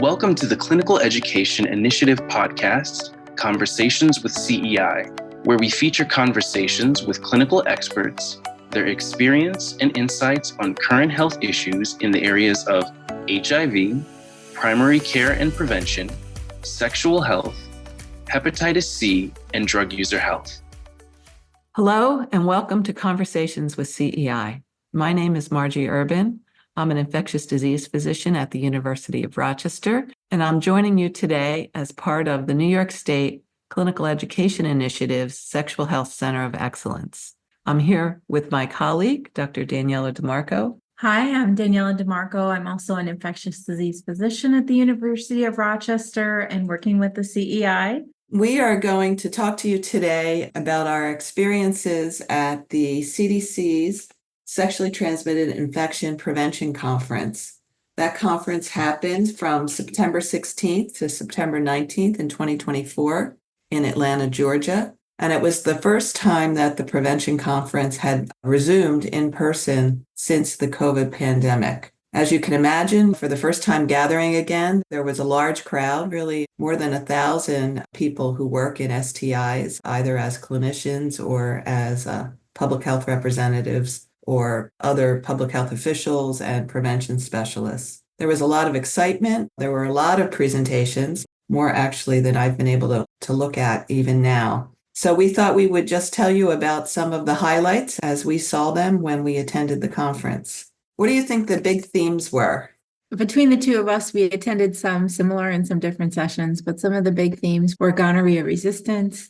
Welcome to the Clinical Education Initiative podcast, Conversations with CEI, where we feature conversations with clinical experts, their experience and insights on current health issues in the areas of HIV, primary care and prevention, sexual health, hepatitis C, and drug user health. Hello, and welcome to Conversations with CEI. My name is Marguerite Urban. I'm an infectious disease physician at the University of Rochester, and I'm joining you today as part of the New York State Clinical Education Initiative's Sexual Health Center of Excellence. I'm here with my colleague, Dr. Daniela DiMarco. Hi, I'm Daniela DiMarco. I'm also an infectious disease physician at the University of Rochester and working with the CEI. We are going to talk to you today about our experiences at the CDC's Sexually Transmitted Infection Prevention Conference. That conference happened from September 16th to September 19th in 2024 in Atlanta, Georgia. And it was the first time that the prevention conference had resumed in person since the COVID pandemic. As you can imagine, for the first time gathering again, there was a large crowd, really more than 1,000 people who work in STIs, either as clinicians or as public health representatives or other public health officials and prevention specialists. There was a lot of excitement. There were a lot of presentations, more actually than I've been able to look at even now. So we thought we would just tell you about some of the highlights as we saw them when we attended the conference. What do you think the big themes were? Between the two of us, we attended some similar and some different sessions, but some of the big themes were gonorrhea resistance,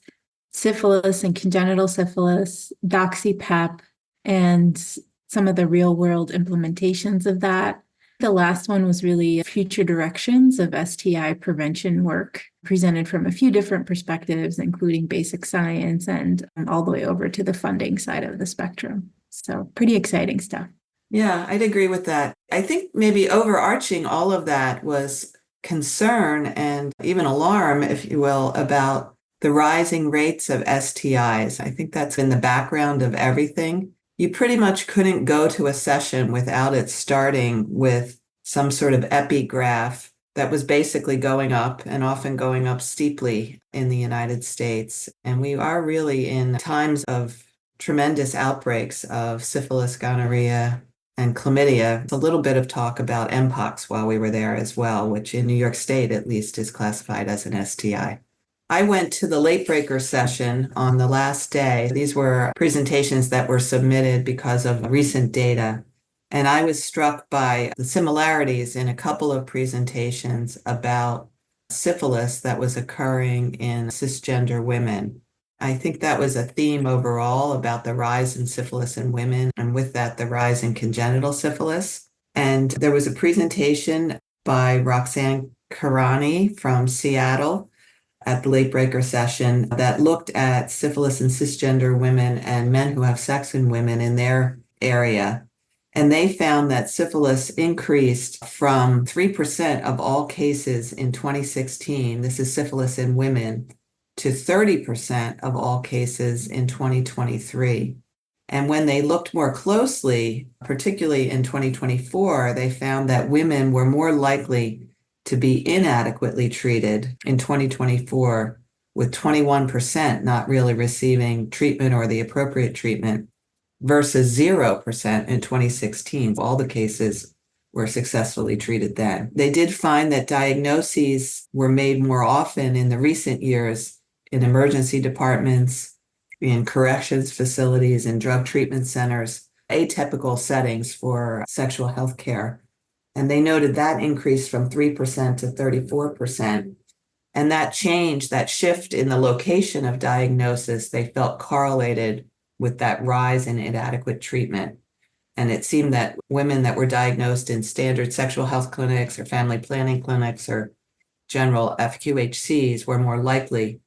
syphilis and congenital syphilis, Doxy-PEP, and some of the real world implementations of that. The last one was really future directions of STI prevention work, presented from a few different perspectives, including basic science and all the way over to the funding side of the spectrum. So pretty exciting stuff. Yeah, I'd agree with that. I think maybe overarching all of that was concern and even alarm, if you will, about the rising rates of STIs. I think that's in the background of everything. You pretty much couldn't go to a session without it starting with some sort of epigraph that was basically going up and often going up steeply in the United States. And we are really in times of tremendous outbreaks of syphilis, gonorrhea, and chlamydia. A little bit of talk about Mpox while we were there as well, which in New York State at least is classified as an STI. I went to the late breaker session on the last day. These were presentations that were submitted because of recent data. And I was struck by the similarities in a couple of presentations about syphilis that was occurring in cisgender women. I think that was a theme overall about the rise in syphilis in women, and with that, the rise in congenital syphilis. And there was a presentation by Roxanne Karani from Seattle at the late breaker session that looked at syphilis in cisgender women and men who have sex in women in their area. And they found that syphilis increased from 3% of all cases in 2016, this is syphilis in women, to 30% of all cases in 2023. And when they looked more closely, particularly in 2024, they found that women were more likely to be inadequately treated in 2024, with 21% not really receiving treatment or the appropriate treatment, versus 0% in 2016. All the cases were successfully treated then. They did find that diagnoses were made more often in the recent years in emergency departments, in corrections facilities, and drug treatment centers, atypical settings for sexual health care. And they noted that increased from 3% to 34%. And that change, that shift in the location of diagnosis, they felt correlated with that rise in inadequate treatment. And it seemed that women that were diagnosed in standard sexual health clinics or family planning clinics or general FQHCs were more likely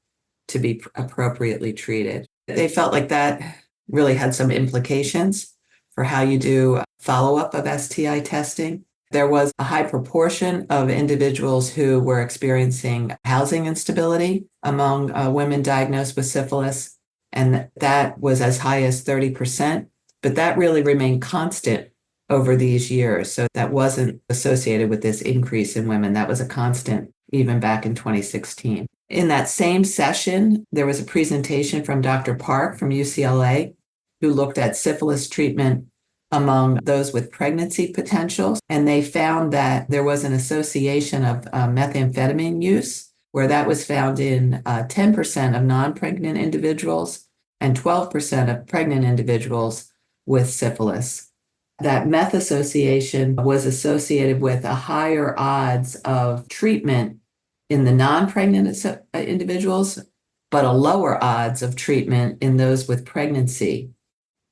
to be appropriately treated. They felt like that really had some implications for how you do follow-up of STI testing. There was a high proportion of individuals who were experiencing housing instability among women diagnosed with syphilis, and that was as high as 30%, but that really remained constant over these years. So that wasn't associated with this increase in women. That was a constant even back in 2016. In that same session, there was a presentation from Dr. Park from UCLA, who looked at syphilis treatment among those with pregnancy potential. And they found that there was an association of methamphetamine use, where that was found in 10% of non-pregnant individuals and 12% of pregnant individuals with syphilis. That meth association was associated with a higher odds of treatment in the non-pregnant individuals, but a lower odds of treatment in those with pregnancy.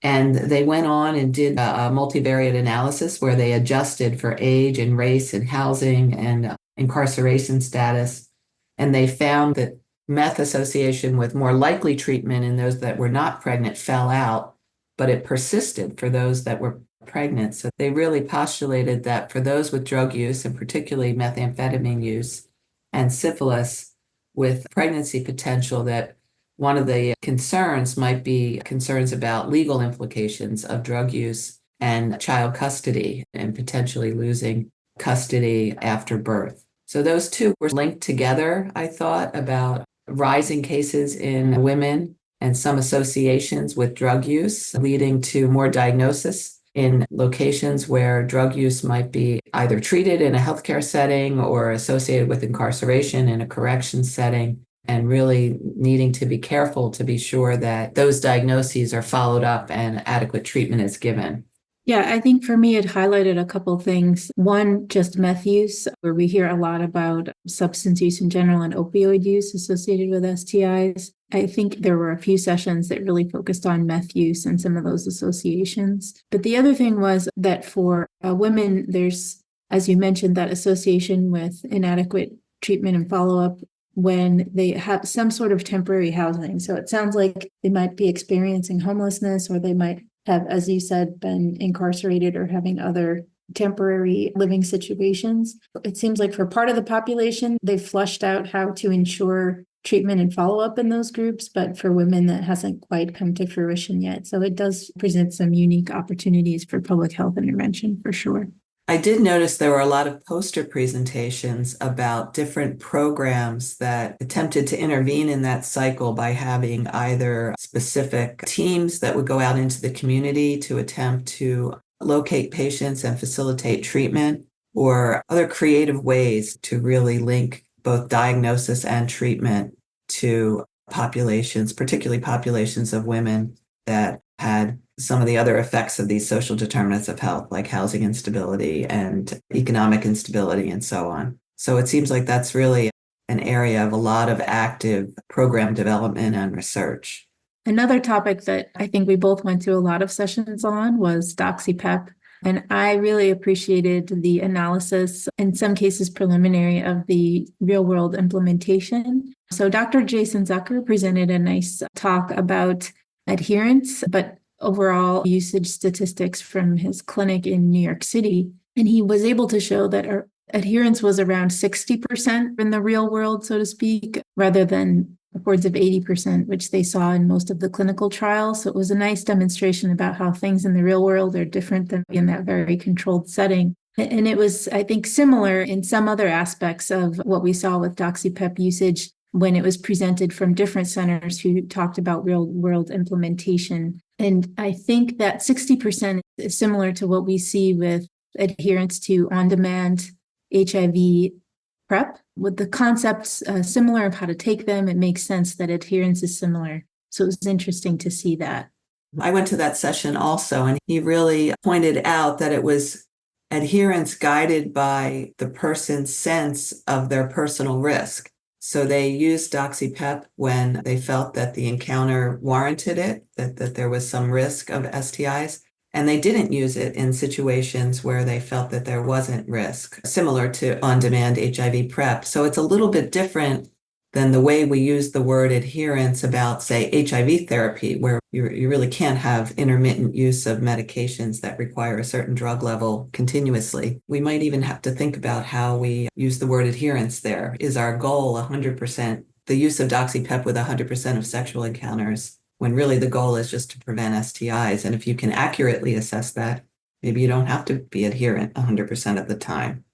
And they went on and did a multivariate analysis where they adjusted for age and race and housing and incarceration status. And they found that meth association with more likely treatment in those that were not pregnant fell out, but it persisted for those that were pregnant. So they really postulated that for those with drug use, and particularly methamphetamine use and syphilis with pregnancy potential, that one of the concerns might be concerns about legal implications of drug use and child custody and potentially losing custody after birth. So those two were linked together, I thought, about rising cases in women and some associations with drug use, leading to more diagnosis in locations where drug use might be either treated in a healthcare setting or associated with incarceration in a corrections setting, and really needing to be careful to be sure that those diagnoses are followed up and adequate treatment is given. Yeah, I think for me, it highlighted a couple of things. One, just meth use, where we hear a lot about substance use in general and opioid use associated with STIs. I think there were a few sessions that really focused on meth use and some of those associations. But the other thing was that for women, there's, as you mentioned, that association with inadequate treatment and follow-up when they have some sort of temporary housing. So it sounds like they might be experiencing homelessness, or they might have, as you said, been incarcerated or having other temporary living situations. It seems like for part of the population, they've flushed out how to ensure treatment and follow-up in those groups, but for women, that hasn't quite come to fruition yet. So it does present some unique opportunities for public health intervention, for sure. I did notice there were a lot of poster presentations about different programs that attempted to intervene in that cycle by having either specific teams that would go out into the community to attempt to locate patients and facilitate treatment, or other creative ways to really link both diagnosis and treatment to populations, particularly populations of women that had some of the other effects of these social determinants of health, like housing instability and economic instability and so on. So it seems like that's really an area of a lot of active program development and research. Another topic that I think we both went through a lot of sessions on was Doxy-PEP. And I really appreciated the analysis, in some cases preliminary, of the real-world implementation. So Dr. Jason Zucker presented a nice talk about adherence, but overall usage statistics from his clinic in New York City. And he was able to show that our adherence was around 60% in the real world, so to speak, rather than upwards of 80%, which they saw in most of the clinical trials. So it was a nice demonstration about how things in the real world are different than in that very controlled setting. And it was, I think, similar in some other aspects of what we saw with Doxy-PEP usage when it was presented from different centers who talked about real world implementation. And I think that 60% is similar to what we see with adherence to on-demand HIV PrEP. With the concepts similar of how to take them, it makes sense that adherence is similar. So it was interesting to see that. I went to that session also, and he really pointed out that it was adherence guided by the person's sense of their personal risk. So they used Doxy-PEP when they felt that the encounter warranted it, that there was some risk of STIs, and they didn't use it in situations where they felt that there wasn't risk, similar to on-demand HIV PrEP. So it's a little bit different than the way we use the word adherence about, say, HIV therapy, where you really can't have intermittent use of medications that require a certain drug level continuously. We might even have to think about how we use the word adherence there. Is our goal 100%, the use of Doxy-PEP with 100% of sexual encounters, when really the goal is just to prevent STIs? And if you can accurately assess that, maybe you don't have to be adherent 100% of the time.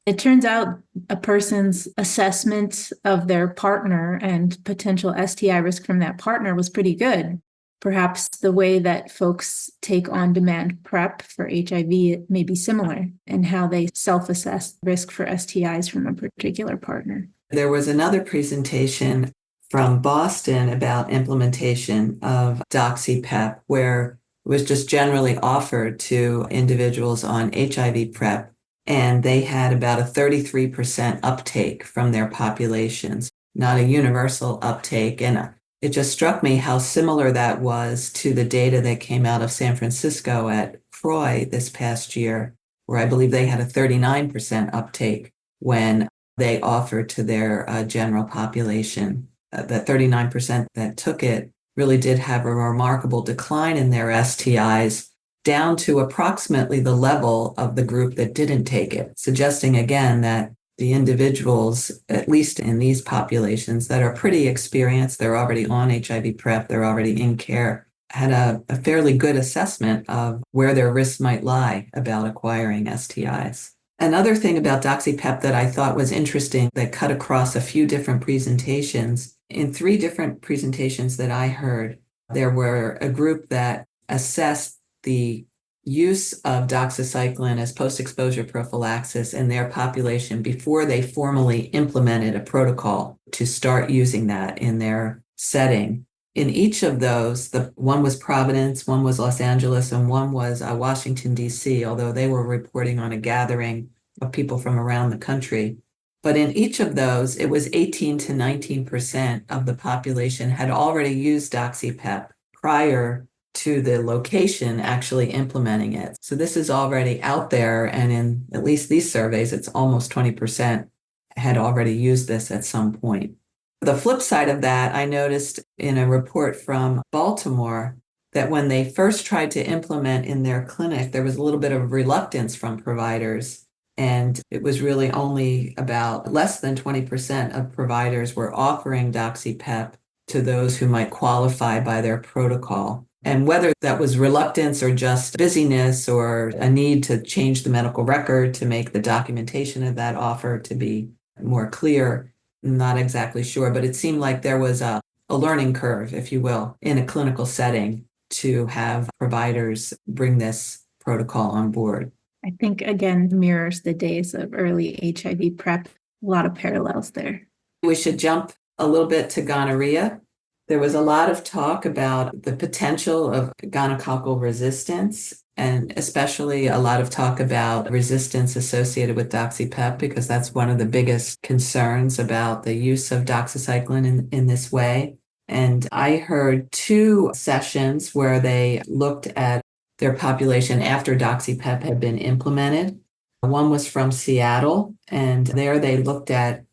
It turns out a person's assessment of their partner and potential STI risk from that partner was pretty good. Perhaps the way that folks take on-demand PrEP for HIV may be similar in how they self-assess risk for STIs from a particular partner. There was another presentation from Boston about implementation of Doxy-PEP, where it was just generally offered to individuals on HIV PrEP, and they had about a 33% uptake from their populations, not a universal uptake. And it just struck me how similar that was to the data that came out of San Francisco at CROI this past year, where I believe they had a 39% uptake when they offered to their general population. The 39% that took it really did have a remarkable decline in their STIs, down to approximately the level of the group that didn't take it, suggesting again that the individuals, at least in these populations that are pretty experienced, they're already on HIV PrEP, they're already in care, had a fairly good assessment of where their risks might lie about acquiring STIs. Another thing about Doxy-PEP that I thought was interesting that cut across a few different presentations, in 3 different presentations that I heard, there were a group that assessed the use of doxycycline as post-exposure prophylaxis in their population before they formally implemented a protocol to start using that in their setting. In each of those, one was Providence, one was Los Angeles, and one was Washington, D.C., although they were reporting on a gathering of people from around the country. But in each of those, it was 18 to 19% of the population had already used Doxy-PEP prior to the location actually implementing it. So this is already out there, and in at least these surveys, it's almost 20% had already used this at some point. The flip side of that, I noticed in a report from Baltimore that when they first tried to implement in their clinic, there was a little bit of reluctance from providers. And it was really only about less than 20% of providers were offering Doxy-PEP to those who might qualify by their protocol. And whether that was reluctance or just busyness or a need to change the medical record to make the documentation of that offer to be more clear, I'm not exactly sure, but it seemed like there was a learning curve, if you will, in a clinical setting to have providers bring this protocol on board. I think, again, mirrors the days of early HIV PrEP. A lot of parallels there. We should jump a little bit to gonorrhea. There was a lot of talk about the potential of gonococcal resistance, and especially a lot of talk about resistance associated with Doxy-PEP, because that's one of the biggest concerns about the use of doxycycline in this way. And I heard 2 sessions where they looked at their population after Doxy-PEP had been implemented. One was from Seattle, and there they looked at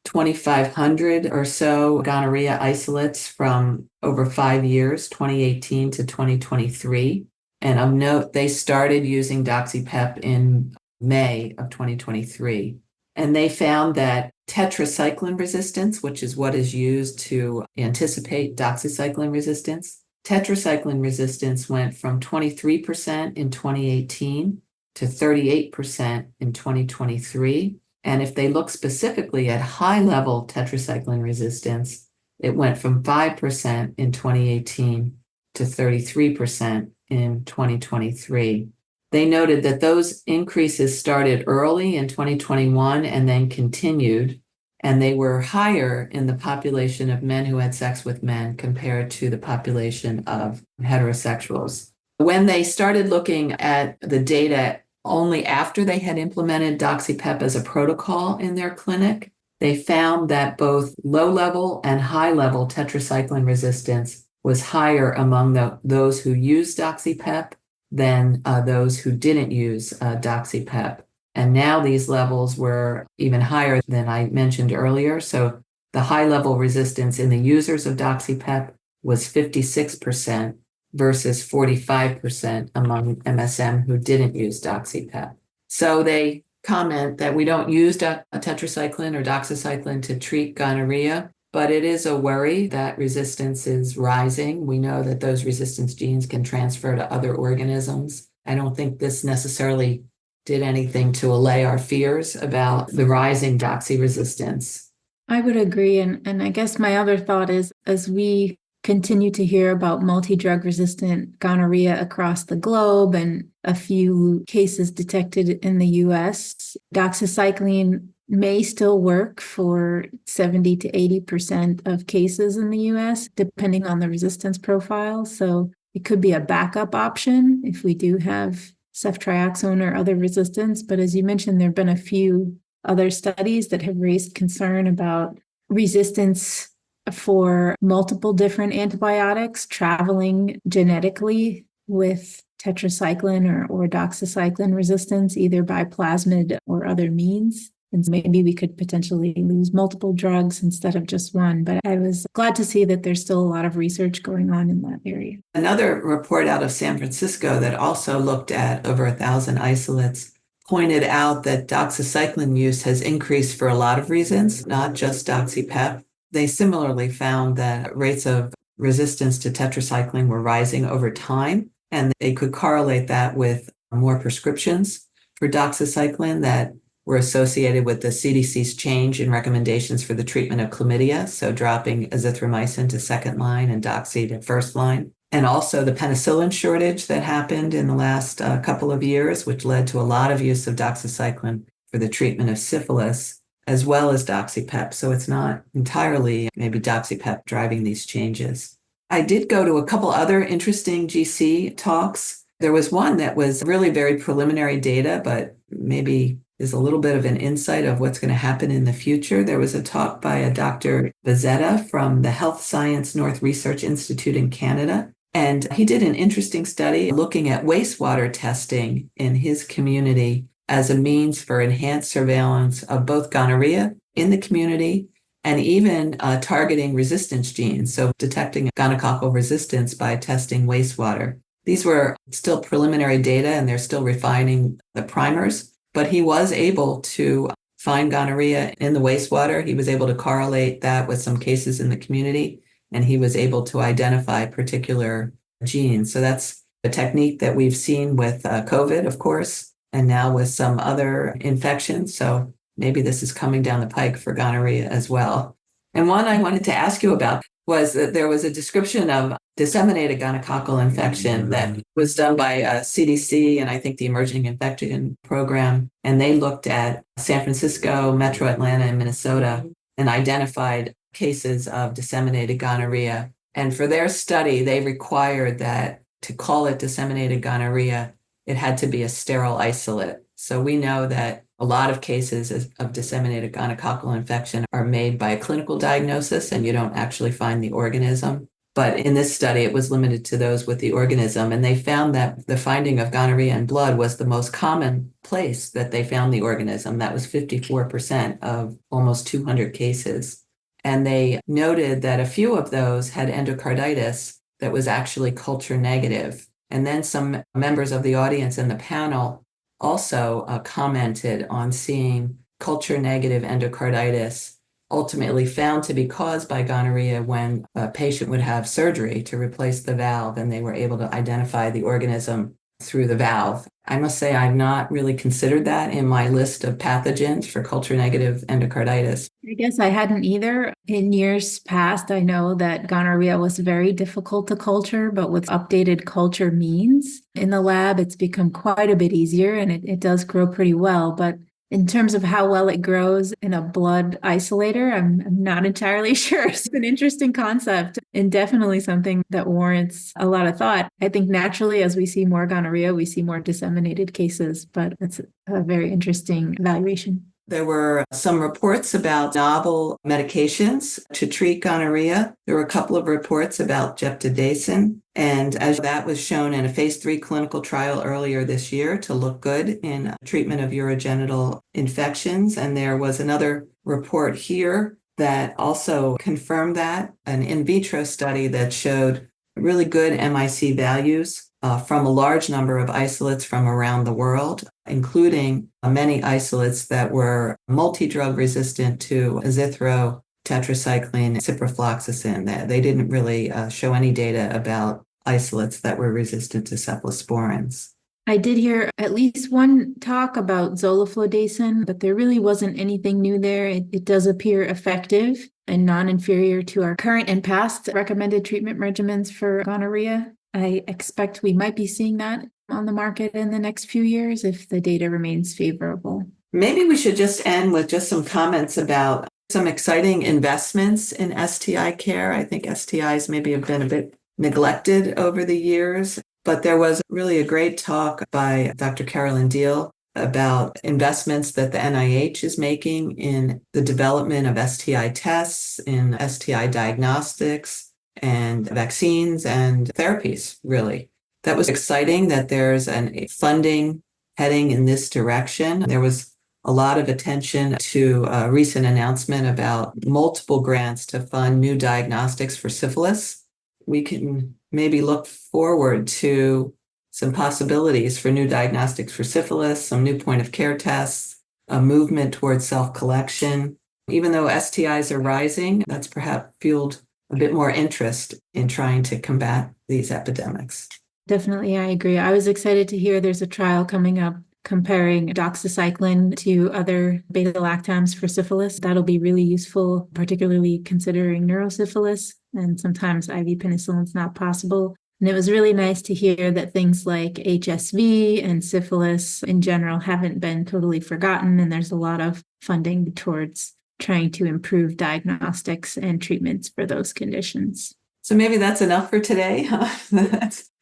2,500 or so gonorrhea isolates from over 5 years, 2018 to 2023. And of note, they started using Doxy-PEP in May of 2023. And they found that tetracycline resistance, which is what is used to anticipate doxycycline resistance, tetracycline resistance went from 23% in 2018 to 38% in 2023. And if they look specifically at high-level tetracycline resistance, it went from 5% in 2018 to 33% in 2023. They noted that those increases started early in 2021 and then continued, and they were higher in the population of men who had sex with men compared to the population of heterosexuals. When they started looking at the data only after they had implemented Doxy-PEP as a protocol in their clinic, they found that both low-level and high-level tetracycline resistance was higher among those who used Doxy-PEP than those who didn't use Doxy-PEP. And now these levels were even higher than I mentioned earlier. So the high-level resistance in the users of Doxy-PEP was 56%. Versus 45% among MSM who didn't use Doxy-PEP. So they comment that we don't use a tetracycline or doxycycline to treat gonorrhea, but it is a worry that resistance is rising. We know that those resistance genes can transfer to other organisms I don't think this necessarily did anything to allay our fears about the rising doxy resistance. I would agree. And I guess my other thought is, as we continue to hear about multi-drug resistant gonorrhea across the globe and a few cases detected in the US, doxycycline may still work for 70 to 80% of cases in the US, depending on the resistance profile. So it could be a backup option if we do have ceftriaxone or other resistance. But as you mentioned, there have been a few other studies that have raised concern about resistance for multiple different antibiotics traveling genetically with tetracycline or doxycycline resistance, either by plasmid or other means. And maybe we could potentially lose multiple drugs instead of just one. But I was glad to see that there's still a lot of research going on in that area. Another report out of San Francisco that also looked at over 1,000 isolates pointed out that doxycycline use has increased for a lot of reasons, not just Doxy-PEP. They similarly found that rates of resistance to tetracycline were rising over time, and they could correlate that with more prescriptions for doxycycline that were associated with the CDC's change in recommendations for the treatment of chlamydia, so dropping azithromycin to second line and doxy to first line. And also the penicillin shortage that happened in the last couple of years, which led to a lot of use of doxycycline for the treatment of syphilis, as well as Doxy-PEP. So it's not entirely maybe Doxy-PEP driving these changes. I did go to a couple other interesting GC talks. There was one that was really very preliminary data, but maybe is a little bit of an insight of what's going to happen in the future. There was a talk by a Dr. Bezzetta from the Health Science North Research Institute in Canada. And he did an interesting study looking at wastewater testing in his community as a means for enhanced surveillance of both gonorrhea in the community and even targeting resistance genes, so detecting gonococcal resistance by testing wastewater. These were still preliminary data, and they're still refining the primers, but he was able to find gonorrhea in the wastewater. He was able to correlate that with some cases in the community, and he was able to identify particular genes. So that's a technique that we've seen with COVID, of course, and now with some other infections. So maybe this is coming down the pike for gonorrhea as well. And one I wanted to ask you about was that there was a description of disseminated gonococcal infection that was done by CDC and I think the Emerging Infection Program. And they looked at San Francisco, Metro Atlanta, and Minnesota and identified cases of disseminated gonorrhea. And for their study, they required that to call it disseminated gonorrhea, it had to be a sterile isolate. So we know that a lot of cases of disseminated gonococcal infection are made by a clinical diagnosis and you don't actually find the organism. But in this study, it was limited to those with the organism. And they found that the finding of gonorrhea in blood was the most common place that they found the organism. That was 54% of almost 200 cases. And they noted that a few of those had endocarditis that was actually culture negative. And then some members of the audience in the panel also commented on seeing culture negative endocarditis ultimately found to be caused by gonorrhea when a patient would have surgery to replace the valve and they were able to identify the organism through the valve. I must say I've not really considered that in my list of pathogens for culture negative endocarditis. I guess I hadn't either. In years past, I know that gonorrhea was very difficult to culture, but with updated culture means in the lab, it's become quite a bit easier and it does grow pretty well. But in terms of how well it grows in a blood isolator, I'm not entirely sure. It's an interesting concept and definitely something that warrants a lot of thought. I think naturally, as we see more gonorrhea, we see more disseminated cases, but it's a very interesting evaluation. There were some reports about novel medications to treat gonorrhea. There were a couple of reports about geptidacin, and as that was shown in a phase 3 clinical trial earlier this year to look good in treatment of urogenital infections. And there was another report here that also confirmed that, an in vitro study that showed really good MIC values from a large number of isolates from around the world, including many isolates that were multi-drug resistant to azithro, tetracycline, ciprofloxacin. They didn't really show any data about isolates that were resistant to cephalosporins. I did hear at least one talk about zoliflodacin, but there really wasn't anything new there. It does appear effective and non-inferior to our current and past recommended treatment regimens for gonorrhea. I expect we might be seeing that on the market in the next few years if the data remains favorable. Maybe we should just end with just some comments about some exciting investments in STI care. I think STIs maybe have been a bit neglected over the years, but there was really a great talk by Dr. Carolyn Deal about investments that the NIH is making in the development of STI tests, in STI diagnostics, and vaccines and therapies, really. That was exciting that there's a funding heading in this direction. There was a lot of attention to a recent announcement about multiple grants to fund new diagnostics for syphilis. We can maybe look forward to some possibilities for new diagnostics for syphilis, some new point of care tests, a movement towards self-collection. Even though STIs are rising, that's perhaps fueled a bit more interest in trying to combat these epidemics. Definitely, I agree. I was excited to hear there's a trial coming up comparing doxycycline to other beta-lactams for syphilis. That'll be really useful, particularly considering neurosyphilis, and sometimes IV penicillin's not possible. And it was really nice to hear that things like HSV and syphilis in general haven't been totally forgotten, and there's a lot of funding towards trying to improve diagnostics and treatments for those conditions. So maybe that's enough for today.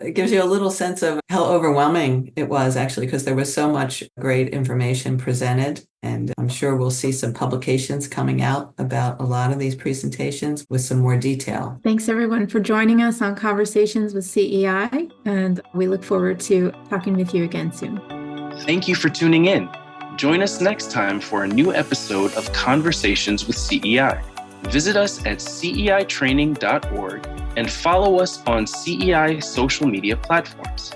It gives you a little sense of how overwhelming it was, actually, because there was so much great information presented. And I'm sure we'll see some publications coming out about a lot of these presentations with some more detail. Thanks, everyone, for joining us on Conversations with CEI. And we look forward to talking with you again soon. Thank you for tuning in. Join us next time for a new episode of Conversations with CEI. Visit us at ceitraining.org and follow us on CEI social media platforms.